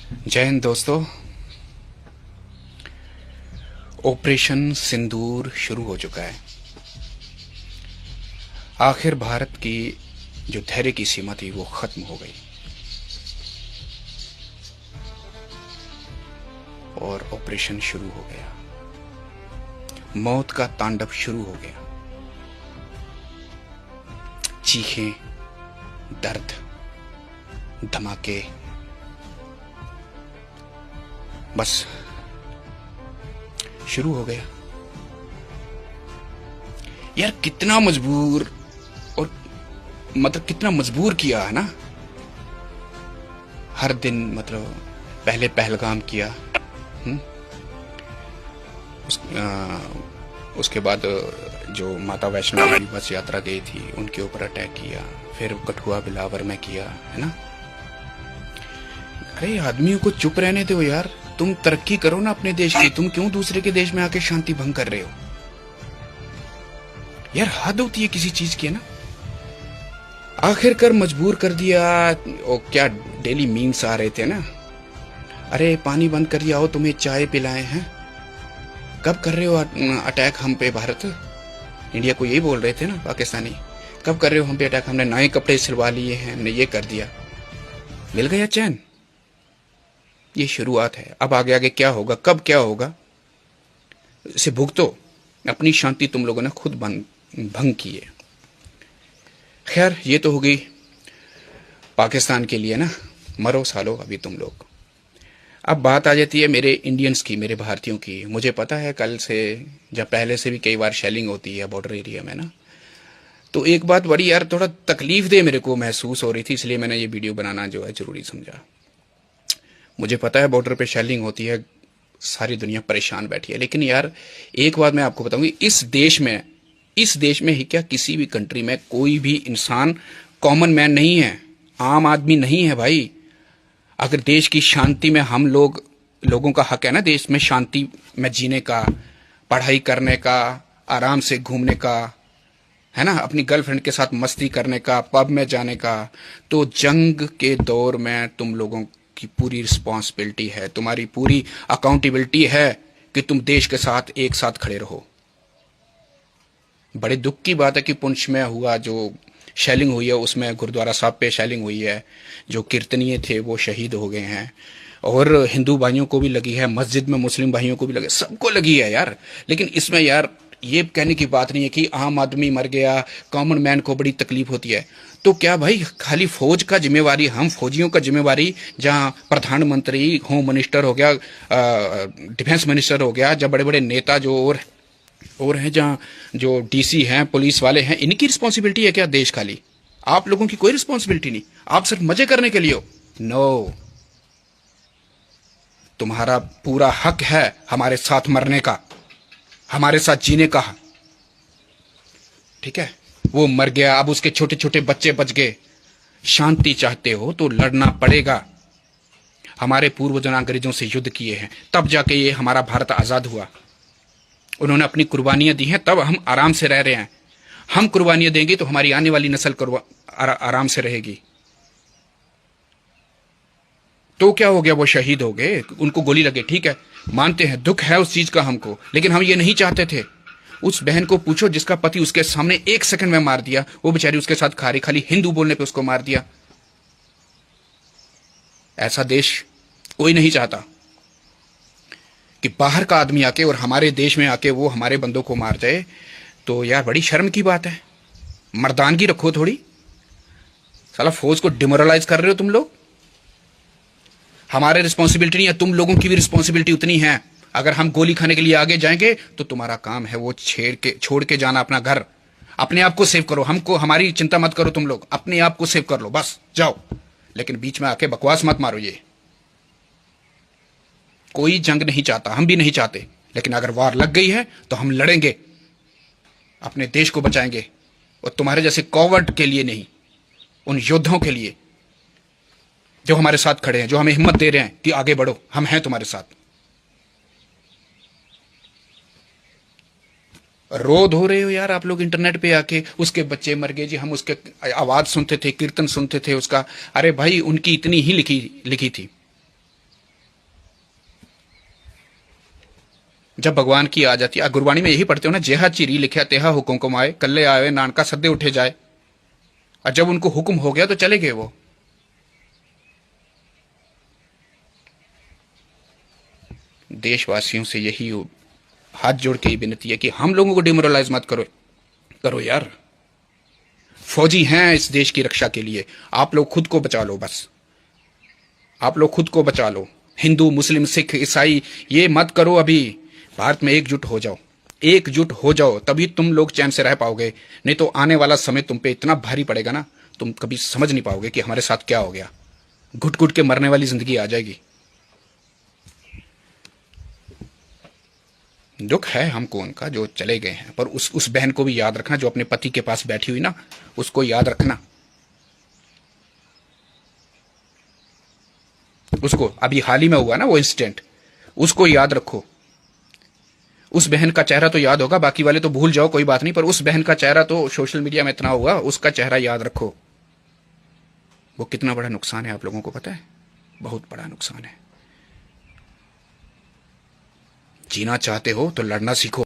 जय हिंद दोस्तों। ऑपरेशन सिंदूर शुरू हो चुका है। आखिर भारत की जो धैर्य की सीमा थी वो खत्म हो गई और ऑपरेशन शुरू हो गया। मौत का तांडव शुरू हो गया। चीखें, दर्द, धमाके, बस शुरू हो गया। यार कितना मजबूर और कितना मजबूर किया है ना। हर दिन पहले पहलगाम किया, उसके बाद जो माता वैष्णो देवी बस यात्रा गई थी उनके ऊपर अटैक किया, फिर कठुआ बिलावर में किया, है ना। अरे आदमियों को चुप रहने दो यार। तुम तरक्की करो ना अपने देश की, तुम क्यों दूसरे के देश में आके शांति भंग कर रहे हो यार। हद होती है किसी चीज की, है ना। आखिरकार मजबूर कर दिया। ओ क्या डेली मीम्स आ रहे थे ना, अरे पानी बंद कर दिया हो, तुम्हें चाय पिलाए हैं। कब कर रहे हो अटैक हम पे भारत? इंडिया को यही बोल रहे थे ना पाकिस्तानी, कब कर रहे हो हम पे अटैक? हमने नए कपड़े सिलवा लिए हैं, हमने ये कर दिया। मिल गया चैन। ये शुरुआत है। अब आगे आगे क्या होगा, कब क्या होगा, इसे भुगतो। अपनी शांति तुम लोगों ने खुद भंग की है। खैर ये तो हो गई पाकिस्तान के लिए ना, मरो सालो अभी तुम लोग। अब बात आ जाती है मेरे इंडियंस की, मेरे भारतीयों की। मुझे पता है कल से, जब पहले से भी कई बार शेलिंग होती है बॉर्डर एरिया में ना, तो एक बात बड़ी यार थोड़ा तकलीफ दे मेरे को महसूस हो रही थी, इसलिए मैंने ये वीडियो बनाना जो है जरूरी समझा। मुझे पता है बॉर्डर पे शेलिंग होती है, सारी दुनिया परेशान बैठी है, लेकिन यार एक बात मैं आपको बताऊंगी, इस देश में ही क्या किसी भी कंट्री में कोई भी इंसान कॉमन मैन नहीं है, आम आदमी नहीं है भाई। अगर देश की शांति में हम लोगों का हक है ना, देश में शांति में जीने का, पढ़ाई करने का, आराम से घूमने का, है ना, अपनी गर्लफ्रेंड के साथ मस्ती करने का, पब में जाने का, तो जंग के दौर में तुम लोगों की पूरी रिस्पॉन्सिबिलिटी है, तुम्हारी पूरी अकाउंटेबिलिटी है कि तुम देश के साथ एक साथ खड़े रहो। बड़े दुख की बात है कि पुंछ में हुआ जो शेलिंग हुई है, उसमें गुरुद्वारा साहब पे शेलिंग हुई है, जो कीर्तनीय थे वो शहीद हो गए हैं, और हिंदू भाइयों को भी लगी है, मस्जिद में मुस्लिम भाइयों को भी लगी, सबको लगी है यार। लेकिन इसमें यार ये कहने की बात नहीं है कि आम आदमी मर गया, कॉमन मैन को बड़ी तकलीफ होती है। तो क्या भाई खाली फौज का जिम्मेवारी, हम फौजियों का जिम्मेवारी, जहां प्रधानमंत्री, होम मिनिस्टर हो गया, डिफेंस मिनिस्टर हो गया, जब बड़े बड़े नेता जो और हैं, जहां जो डीसी हैं, पुलिस वाले हैं, इनकी रिस्पॉन्सिबिलिटी है क्या देश खाली? आप लोगों की कोई रिस्पॉन्सिबिलिटी नहीं, आप सिर्फ मजे करने के लिए हो। नो, तुम्हारा पूरा हक है हमारे साथ मरने का, हमारे साथ जीने का। ठीक है, वो मर गया, अब उसके छोटे छोटे बच्चे बच गए। शांति चाहते हो तो लड़ना पड़ेगा। हमारे पूर्वजों ने अंग्रेजों से युद्ध किए हैं, तब जाके ये हमारा भारत आजाद हुआ। उन्होंने अपनी कुर्बानियां दी हैं, तब हम आराम से रह रहे हैं। हम कुर्बानियां देंगे तो हमारी आने वाली नस्ल आराम से रहेगी। तो क्या हो गया, वो शहीद हो गए, उनको गोली लगे, ठीक है, मानते हैं, दुख है उस चीज का हमको, लेकिन हम ये नहीं चाहते थे। उस बहन को पूछो जिसका पति उसके सामने 1 सेकंड में मार दिया, वो बेचारी उसके साथ खा रही, खाली हिंदू बोलने पे उसको मार दिया। ऐसा देश कोई नहीं चाहता कि बाहर का आदमी आके और हमारे देश में आके वो हमारे बंदों को मार जाए। तो यार बड़ी शर्म की बात है, मर्दानगी रखो थोड़ी। साला फौज को डिमोरलाइज कर रहे हो तुम लोग। हमारे रिस्पॉन्सिबिलिटी नहीं है, तुम लोगों की भी रिस्पॉन्सिबिलिटी उतनी है। अगर हम गोली खाने के लिए आगे जाएंगे तो तुम्हारा काम है वो छोड़ के जाना अपना घर। अपने आप को सेव करो, हमको हमारी चिंता मत करो, तुम लोग अपने आप को सेव कर लो, बस जाओ। लेकिन बीच में आके बकवास मत मारो। ये कोई जंग नहीं चाहता, हम भी नहीं चाहते, लेकिन अगर वार लग गई है तो हम लड़ेंगे, अपने देश को बचाएंगे। और तुम्हारे जैसे कॉवर्ड के लिए नहीं, उन योद्धाओं के लिए जो हमारे साथ खड़े हैं, जो हमें हिम्मत दे रहे हैं कि आगे बढ़ो, हम हैं तुम्हारे साथ। रो धो रहे हो यार आप लोग इंटरनेट पे आके, उसके बच्चे मर गए जी, हम उसके आवाज सुनते थे, कीर्तन सुनते थे उसका। अरे भाई उनकी इतनी ही लिखी थी, जब भगवान की आ जाती है, गुरबाणी में यही पढ़ते हो ना, जेहा चिरी लिखा तेहा हुकुम कमाए, कल्ले आवे नानका सद्दे उठे जाए। और जब उनको हुक्म हो गया तो चले गए वो। देशवासियों से यही हाथ जोड़ के ही विनती है कि हम लोगों को डिमोरलाइज मत करो। करो यार, फौजी हैं इस देश की रक्षा के लिए। आप लोग खुद को बचा लो, बस आप लोग खुद को बचा लो। हिंदू मुस्लिम सिख ईसाई ये मत करो। अभी भारत में एकजुट हो जाओ, एकजुट हो जाओ, तभी तुम लोग चैन से रह पाओगे। नहीं तो आने वाला समय तुम पे इतना भारी पड़ेगा ना, तुम कभी समझ नहीं पाओगे कि हमारे साथ क्या हो गया। घुट घुट के मरने वाली जिंदगी आ जाएगी। दुख है हमको उनका जो चले गए हैं, पर उस बहन को भी याद रखना जो अपने पति के पास बैठी हुई ना, उसको याद रखना। उसको अभी हाल ही में हुआ ना वो इंसिडेंट, उसको याद रखो। उस बहन का चेहरा तो याद होगा, बाकी वाले तो भूल जाओ, कोई बात नहीं, पर उस बहन का चेहरा तो सोशल मीडिया में इतना हुआ, उसका चेहरा याद रखो। वो कितना बड़ा नुकसान है आप लोगों को पता है? बहुत बड़ा नुकसान है। जीना चाहते हो तो लड़ना सीखो।